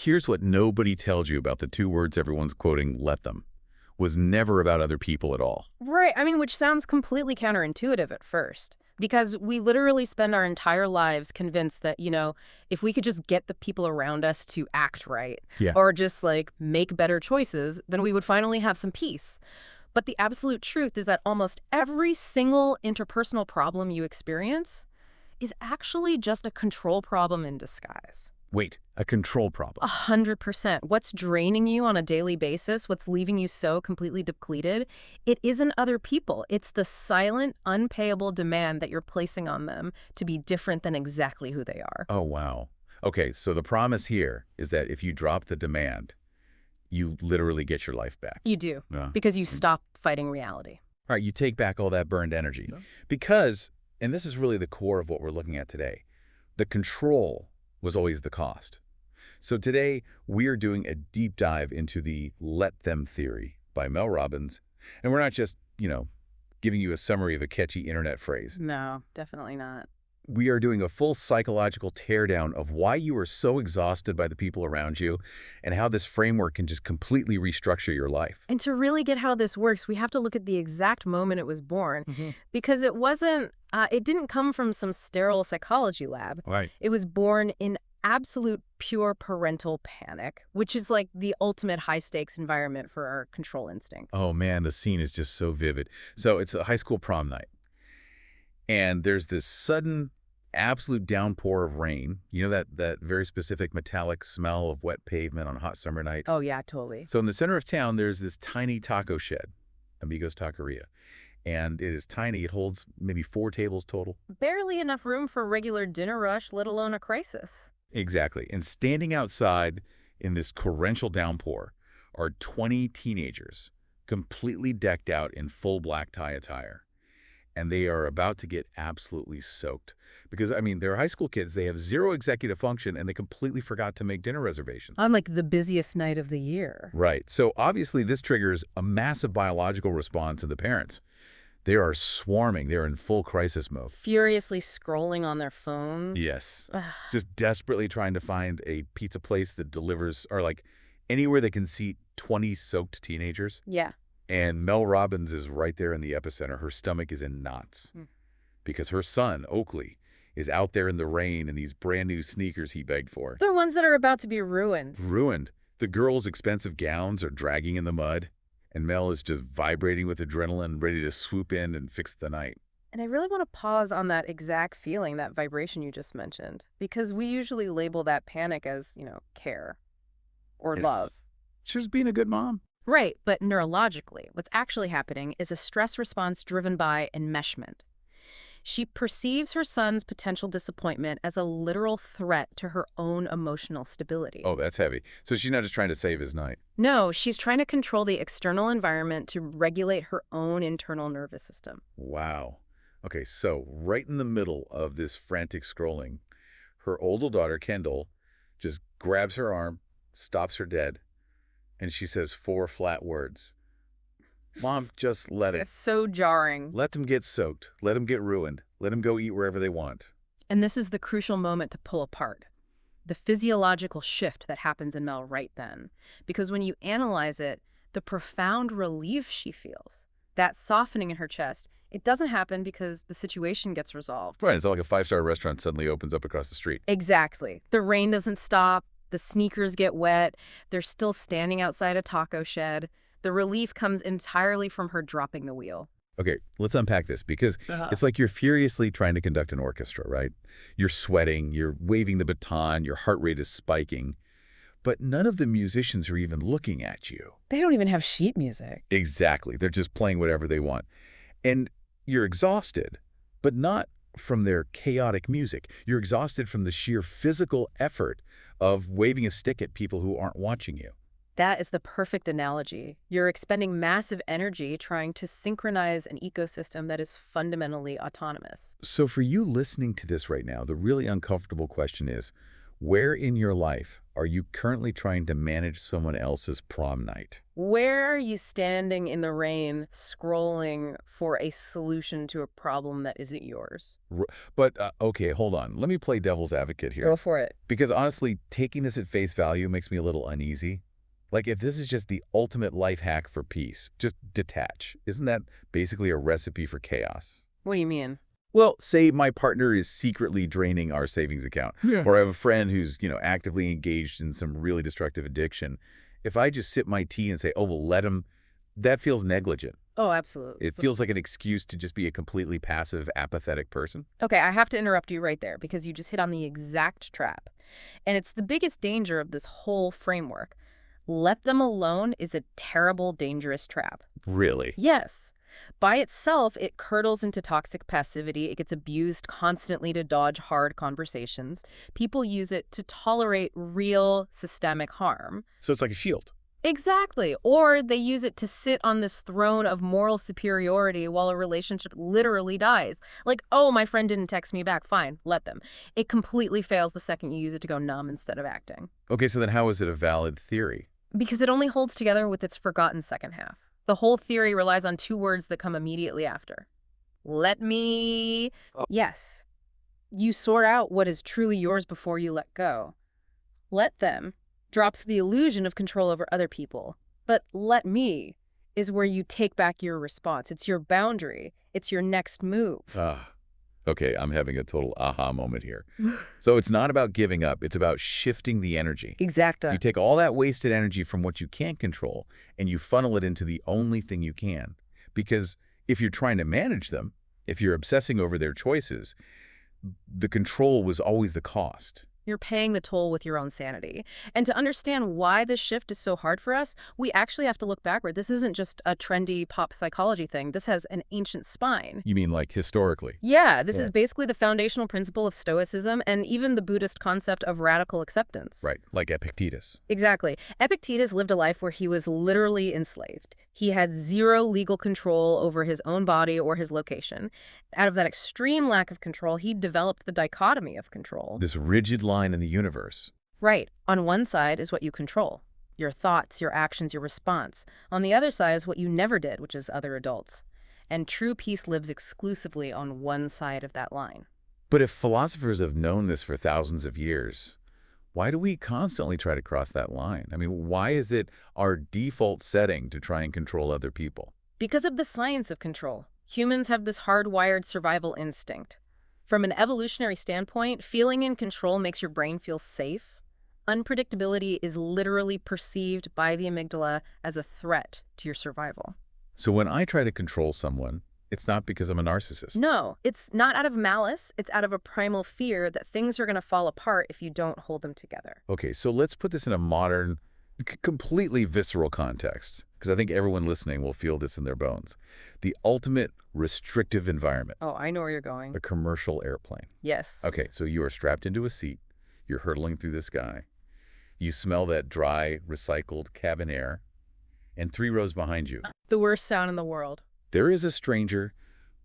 Here's what nobody tells you about the two words everyone's quoting, let them, was never about other people at all. Right. I mean, which sounds completely counterintuitive at first. Because we literally spend our entire lives convinced that, if we could just get the people around us to act right, Yeah. or just like make better choices, then we would finally have some peace. But the absolute truth is that almost every single interpersonal problem you experience is actually just a control problem in disguise. Wait, a control problem. 100%. What's draining you on a daily basis, what's leaving you so completely depleted, it isn't other people. It's the silent, unpayable demand that you're placing on them to be different than exactly who they are. Oh, wow. Okay, so the promise here is that if you drop the demand, you literally get your life back. You do, Yeah. because you stop fighting reality. All right, you take back all that burned energy. Yeah. Because, and this is really the core of what we're looking at today, the control was always the cost. So today, we are doing a deep dive into the let them theory by Mel Robbins. And we're not just, giving you a summary of a catchy internet phrase. No, definitely not. We are doing a full psychological teardown of why you are so exhausted by the people around you and how this framework can just completely restructure your life. And to really get how this works, we have to look at the exact moment it was born, because it didn't come from some sterile psychology lab. Right. It was born in absolute pure parental panic, which is like the ultimate high-stakes environment for our control instincts. Oh man, the scene is just so vivid. So it's a high school prom night. And there's this sudden, absolute downpour of rain. You know that very specific metallic smell of wet pavement on a hot summer night? Oh, yeah, totally. So in the center of town, there's this tiny taco shed, Amigos Taqueria. And it is tiny. It holds maybe 4 tables total. Barely enough room for a regular dinner rush, let alone a crisis. Exactly. And standing outside in this torrential downpour are 20 teenagers, completely decked out in full black tie attire. And they are about to get absolutely soaked. Because, they're high school kids. They have zero executive function, and they completely forgot to make dinner reservations. On, like, the busiest night of the year. Right. So, obviously, this triggers a massive biological response in the parents. They are swarming. They're in full crisis mode. Furiously scrolling on their phones. Yes. Just desperately trying to find a pizza place that delivers, or, anywhere that can seat 20 soaked teenagers. Yeah. And Mel Robbins is right there in the epicenter. Her stomach is in knots because her son, Oakley, is out there in the rain in these brand new sneakers he begged for. The ones that are about to be ruined. Ruined. The girls' expensive gowns are dragging in the mud, and Mel is just vibrating with adrenaline, ready to swoop in and fix the night. And I really want to pause on that exact feeling, that vibration you just mentioned, because we usually label that panic as, care or love. She's being a good mom. Right, but neurologically, what's actually happening is a stress response driven by enmeshment. She perceives her son's potential disappointment as a literal threat to her own emotional stability. Oh, that's heavy. So she's not just trying to save his night. No, she's trying to control the external environment to regulate her own internal nervous system. Wow. Okay, so right in the middle of this frantic scrolling, her older daughter, Kendall, just grabs her arm, stops her dead, and she says 4 flat words. Mom, just let it. It's so jarring. Let them get soaked. Let them get ruined. Let them go eat wherever they want. And this is the crucial moment to pull apart. The physiological shift that happens in Mel right then. Because when you analyze it, the profound relief she feels, that softening in her chest, it doesn't happen because the situation gets resolved. Right, it's not like a 5-star restaurant suddenly opens up across the street. Exactly. The rain doesn't stop. The sneakers get wet. They're still standing outside a taco shed. The relief comes entirely from her dropping the wheel. Okay, let's unpack this, because it's like you're furiously trying to conduct an orchestra, right? You're sweating, you're waving the baton, your heart rate is spiking, but none of the musicians are even looking at you. They don't even have sheet music. Exactly. They're just playing whatever they want. And you're exhausted, but not from their chaotic music. You're exhausted from the sheer physical effort of waving a stick at people who aren't watching you. That is the perfect analogy. You're expending massive energy trying to synchronize an ecosystem that is fundamentally autonomous. So for you listening to this right now, the really uncomfortable question is, where in your life Are you currently trying to manage someone else's prom night? Where are you standing in the rain, scrolling for a solution to a problem that isn't yours? But, okay, hold on. Let me play devil's advocate here. Go for it. Because honestly, taking this at face value makes me a little uneasy. Like, if this is just the ultimate life hack for peace, just detach. Isn't that basically a recipe for chaos? What do you mean? Well, say my partner is secretly draining our savings account, or I have a friend who's, actively engaged in some really destructive addiction. If I just sip my tea and say, oh, well, let him, that feels negligent. Oh, absolutely. It feels like an excuse to just be a completely passive, apathetic person. Okay, I have to interrupt you right there because you just hit on the exact trap. And it's the biggest danger of this whole framework. Let them alone is a terrible, dangerous trap. Really? Yes. By itself, it curdles into toxic passivity. It gets abused constantly to dodge hard conversations. People use it to tolerate real systemic harm. So it's like a shield. Exactly. Or they use it to sit on this throne of moral superiority while a relationship literally dies. Like, oh, my friend didn't text me back. Fine, let them. It completely fails the second you use it to go numb instead of acting. Okay, so then how is it a valid theory? Because it only holds together with its forgotten second half. The whole theory relies on two words that come immediately after. Let me... Yes. You sort out what is truly yours before you let go. Let them drops the illusion of control over other people. But let me is where you take back your response. It's your boundary. It's your next move. Okay, I'm having a total aha moment here. So it's not about giving up. It's about shifting the energy. Exacto. You take all that wasted energy from what you can't control, and you funnel it into the only thing you can. Because if you're trying to manage them, if you're obsessing over their choices, the control was always the cost. You're paying the toll with your own sanity. And to understand why this shift is so hard for us, we actually have to look backward. This isn't just a trendy pop psychology thing. This has an ancient spine. You mean like historically? Yeah, this is basically the foundational principle of Stoicism and even the Buddhist concept of radical acceptance. Right, like Epictetus. Exactly. Epictetus lived a life where he was literally enslaved. He had zero legal control over his own body or his location. Out of that extreme lack of control, he developed the dichotomy of control. This rigid line in the universe. Right. On one side is what you control. Your thoughts, your actions, your response. On the other side is what you never did, which is other adults. And true peace lives exclusively on one side of that line. But if philosophers have known this for thousands of years, why do we constantly try to cross that line? I mean, why is it our default setting to try and control other people? Because of the science of control. Humans have this hardwired survival instinct. From an evolutionary standpoint, feeling in control makes your brain feel safe. Unpredictability is literally perceived by the amygdala as a threat to your survival. So when I try to control someone, it's not because I'm a narcissist. No, it's not out of malice. It's out of a primal fear that things are going to fall apart if you don't hold them together. Okay, so let's put this in a modern, completely visceral context, because I think everyone listening will feel this in their bones. The ultimate restrictive environment. Oh, I know where you're going. A commercial airplane. Yes. Okay, so you are strapped into a seat. You're hurtling through the sky. You smell that dry, recycled cabin air. And 3 rows behind you, The worst sound in the world. there is a stranger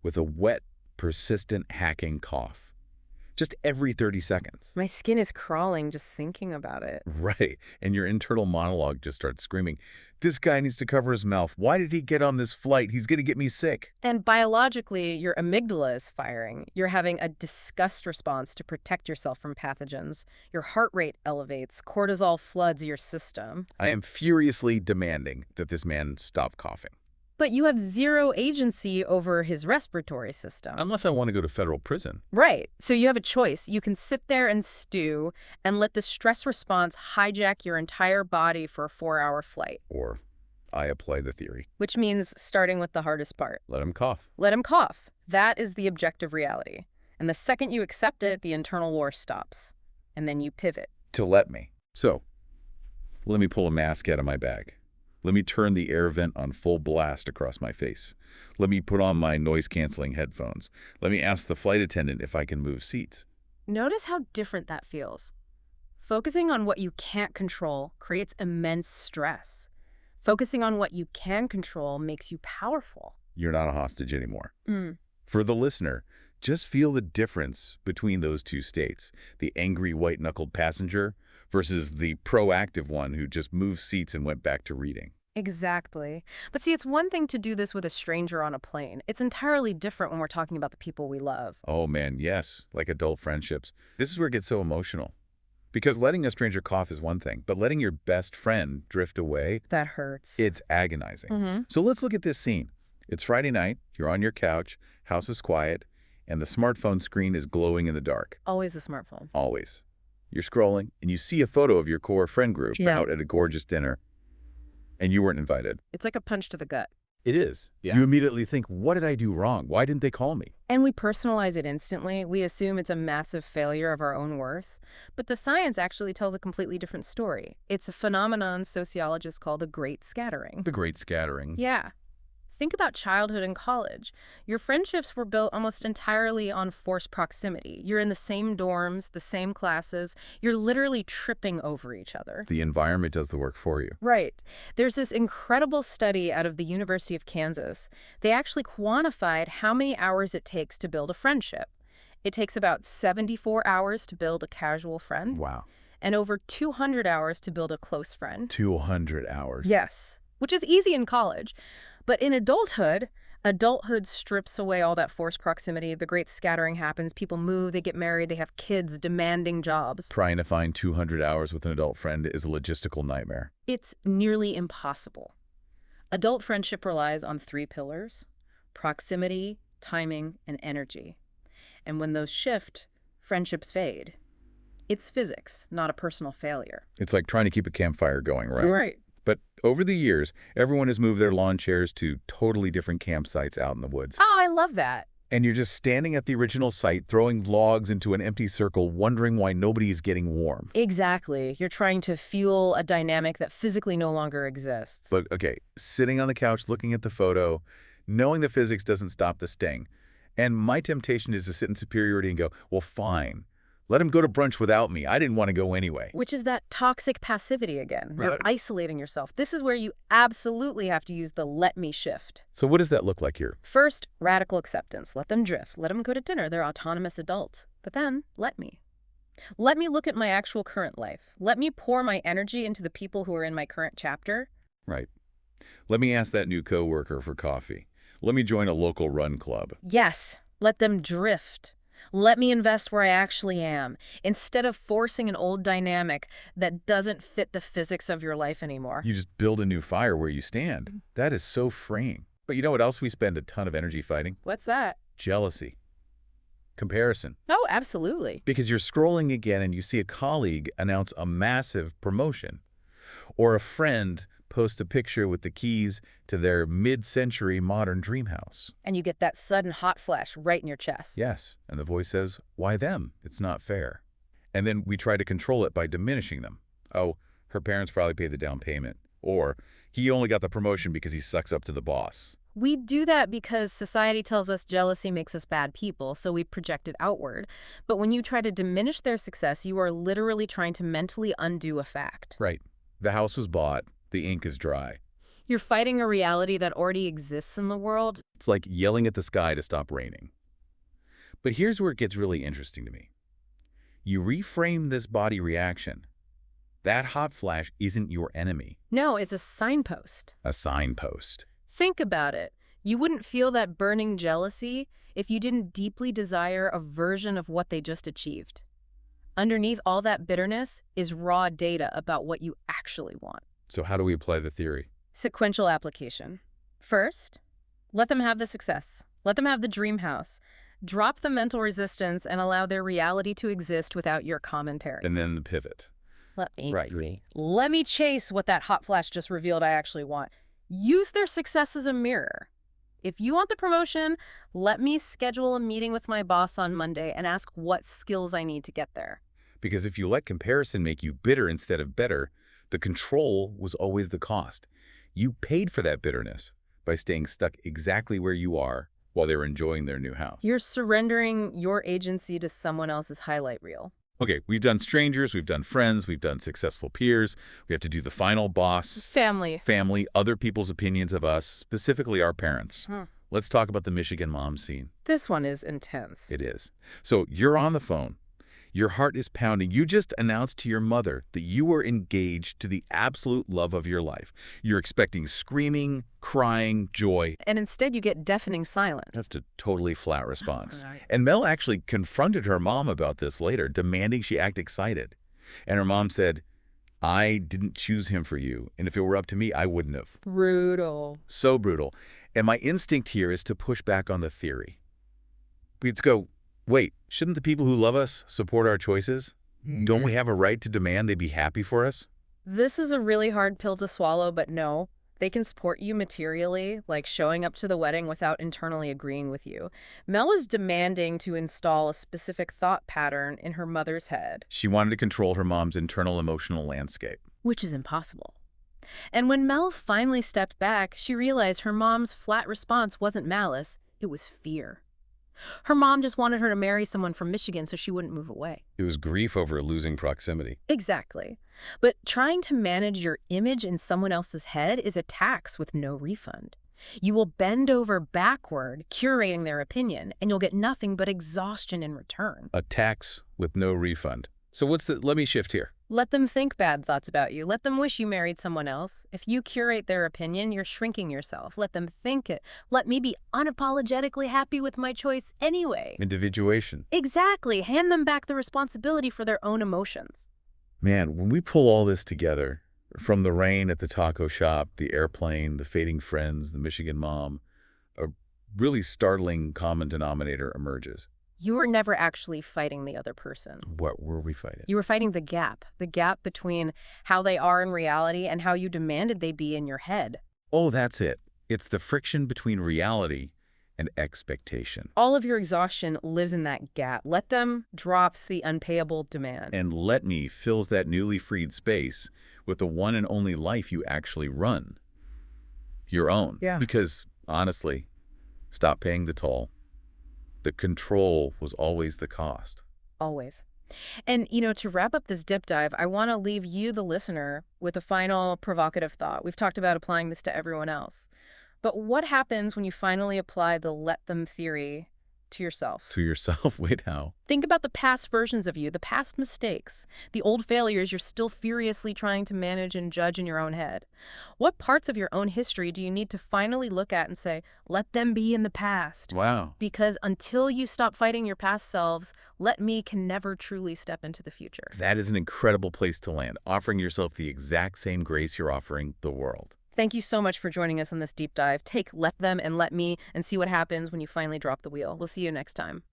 with a wet, persistent, hacking cough. Just every 30 seconds. My skin is crawling just thinking about it. Right. And your internal monologue just starts screaming, this guy needs to cover his mouth. Why did he get on this flight? He's going to get me sick. And biologically, your amygdala is firing. You're having a disgust response to protect yourself from pathogens. Your heart rate elevates. Cortisol floods your system. I am furiously demanding that this man stop coughing. But you have zero agency over his respiratory system. Unless I want to go to federal prison. Right. So you have a choice. You can sit there and stew and let the stress response hijack your entire body for a 4-hour flight. Or I apply the theory. Which means starting with the hardest part. Let him cough. Let him cough. That is the objective reality. And the second you accept it, the internal war stops. And then you pivot. To let me. So, let me pull a mask out of my bag. Let me turn the air vent on full blast across my face. Let me put on my noise-canceling headphones. Let me ask the flight attendant if I can move seats. Notice how different that feels. Focusing on what you can't control creates immense stress. Focusing on what you can control makes you powerful. You're not a hostage anymore. For the listener, just feel the difference between those two states. The angry white-knuckled passenger versus the proactive one who just moved seats and went back to reading. Exactly. But see, it's one thing to do this with a stranger on a plane. It's entirely different when we're talking about the people we love. Oh man, yes, like adult friendships. This is where it gets so emotional. Because letting a stranger cough is one thing, but letting your best friend drift away, That hurts. it's agonizing. Mm-hmm. So let's look at this scene. It's Friday night, you're on your couch, house is quiet, and the smartphone screen is glowing in the dark. Always the smartphone. Always. You're scrolling, and you see a photo of your core friend group out at a gorgeous dinner, and you weren't invited. It's like a punch to the gut. It is. Yeah. You immediately think, what did I do wrong? Why didn't they call me? And we personalize it instantly. We assume it's a massive failure of our own worth. But the science actually tells a completely different story. It's a phenomenon sociologists call the Great Scattering. The Great Scattering. Yeah. Think about childhood and college. Your friendships were built almost entirely on forced proximity. You're in the same dorms, the same classes. You're literally tripping over each other. The environment does the work for you. Right. There's this incredible study out of the University of Kansas. They actually quantified how many hours it takes to build a friendship. It takes about 74 hours to build a casual friend. Wow. And over 200 hours to build a close friend. 200 hours. Yes, which is easy in college. But in adulthood strips away all that forced proximity. The Great Scattering happens. People move, they get married, they have kids, demanding jobs. Trying to find 200 hours with an adult friend is a logistical nightmare. It's nearly impossible. Adult friendship relies on 3 pillars: proximity, timing, and energy. And when those shift, friendships fade. It's physics, not a personal failure. It's like trying to keep a campfire going, right? Right. But over the years, everyone has moved their lawn chairs to totally different campsites out in the woods. Oh, I love that. And you're just standing at the original site, throwing logs into an empty circle, wondering why nobody's getting warm. Exactly. You're trying to fuel a dynamic that physically no longer exists. But, okay, sitting on the couch looking at the photo, knowing the physics doesn't stop the sting. And my temptation is to sit in superiority and go, well, fine. Let him go to brunch without me. I didn't want to go anyway. Which is that toxic passivity again. You're Right. isolating yourself. This is where you absolutely have to use the let me shift. So what does that look like here? First, radical acceptance. Let them drift. Let them go to dinner. They're autonomous adults. But then, let me. Let me look at my actual current life. Let me pour my energy into the people who are in my current chapter. Right. Let me ask that new coworker for coffee. Let me join a local run club. Yes, let them drift. Let me invest where I actually am, instead of forcing an old dynamic that doesn't fit the physics of your life anymore. You just build a new fire where you stand. That is so freeing. But you know what else we spend a ton of energy fighting? What's that? Jealousy. Comparison. Oh, absolutely. Because you're scrolling again and you see a colleague announce a massive promotion. Or a friend post a picture with the keys to their mid-century modern dream house. And you get that sudden hot flash right in your chest. Yes, and the voice says, why them? It's not fair. And then we try to control it by diminishing them. Oh, her parents probably paid the down payment. Or, he only got the promotion because he sucks up to the boss. We do that because society tells us jealousy makes us bad people, so we project it outward. But when you try to diminish their success, you are literally trying to mentally undo a fact. Right. The house was bought. The ink is dry. You're fighting a reality that already exists in the world. It's like yelling at the sky to stop raining. But here's where it gets really interesting to me. You reframe this body reaction. That hot flash isn't your enemy. No, it's a signpost. A signpost. Think about it. You wouldn't feel that burning jealousy if you didn't deeply desire a version of what they just achieved. Underneath all that bitterness is raw data about what you actually want. So how do we apply the theory? Sequential application. First, let them have the success. Let them have the dream house. Drop the mental resistance and allow their reality to exist without your commentary. And then the pivot. Let me chase what that hot flash just revealed I actually want. Use their success as a mirror. If you want the promotion, let me schedule a meeting with my boss on Monday and ask what skills I need to get there. Because if you let comparison make you bitter instead of better, the control was always the cost. You paid for that bitterness by staying stuck exactly where you are while they're enjoying their new house. You're surrendering your agency to someone else's highlight reel. Okay, we've done strangers, we've done friends, we've done successful peers. We have to do the final boss, Family, other people's opinions of us, specifically our parents. Let's talk about the Michigan mom scene. This one is intense. It is. So you're on the phone. Your heart is pounding. You just announced to your mother that you were engaged to the absolute love of your life. You're expecting screaming, crying, joy. And instead you get deafening silence. That's a totally flat response. Right. And Mel actually confronted her mom about this later, demanding she act excited. And her mom said, I didn't choose him for you, and if it were up to me, I wouldn't have. Brutal. So brutal. And my instinct here is to push back on the theory. We'd go, wait, shouldn't the people who love us support our choices? Don't we have a right to demand they be happy for us? This is a really hard pill to swallow, but no. They can support you materially, like showing up to the wedding without internally agreeing with you. Mel is demanding to install a specific thought pattern in her mother's head. She wanted to control her mom's internal emotional landscape. Which is impossible. And when Mel finally stepped back, she realized her mom's flat response wasn't malice, it was fear. Her mom just wanted her to marry someone from Michigan so she wouldn't move away. It was grief over losing proximity. Exactly. But trying to manage your image in someone else's head is a tax with no refund. You will bend over backward, curating their opinion, and you'll get nothing but exhaustion in return. A tax with no refund. So let me shift here. Let them think bad thoughts about you. Let them wish you married someone else. If you curate their opinion, you're shrinking yourself. Let them think it. Let me be unapologetically happy with my choice anyway. Individuation. Exactly. Hand them back the responsibility for their own emotions. Man, when we pull all this together, from the rain at the taco shop, the airplane, the fading friends, the Michigan mom, a really startling common denominator emerges. You were never actually fighting the other person. What were we fighting? You were fighting the gap between how they are in reality and how you demanded they be in your head. Oh, that's it. It's the friction between reality and expectation. All of your exhaustion lives in that gap. Let them drops the unpayable demand. And let me fills that newly freed space with the one and only life you actually run. Your own. Yeah. Because, honestly, stop paying the toll. The control was always the cost. Always. And, to wrap up this dip dive, I want to leave you, the listener, with a final provocative thought. We've talked about applying this to everyone else. But what happens when you finally apply the let them theory to yourself? To yourself? Wait, how? Think about the past versions of you, the past mistakes, the old failures you're still furiously trying to manage and judge in your own head. What parts of your own history do you need to finally look at and say, let them be in the past? Wow. Because until you stop fighting your past selves, let me can never truly step into the future. That is an incredible place to land, offering yourself the exact same grace you're offering the world. Thank you so much for joining us on this deep dive. Take let them and let me and see what happens when you finally drop the wheel. We'll see you next time.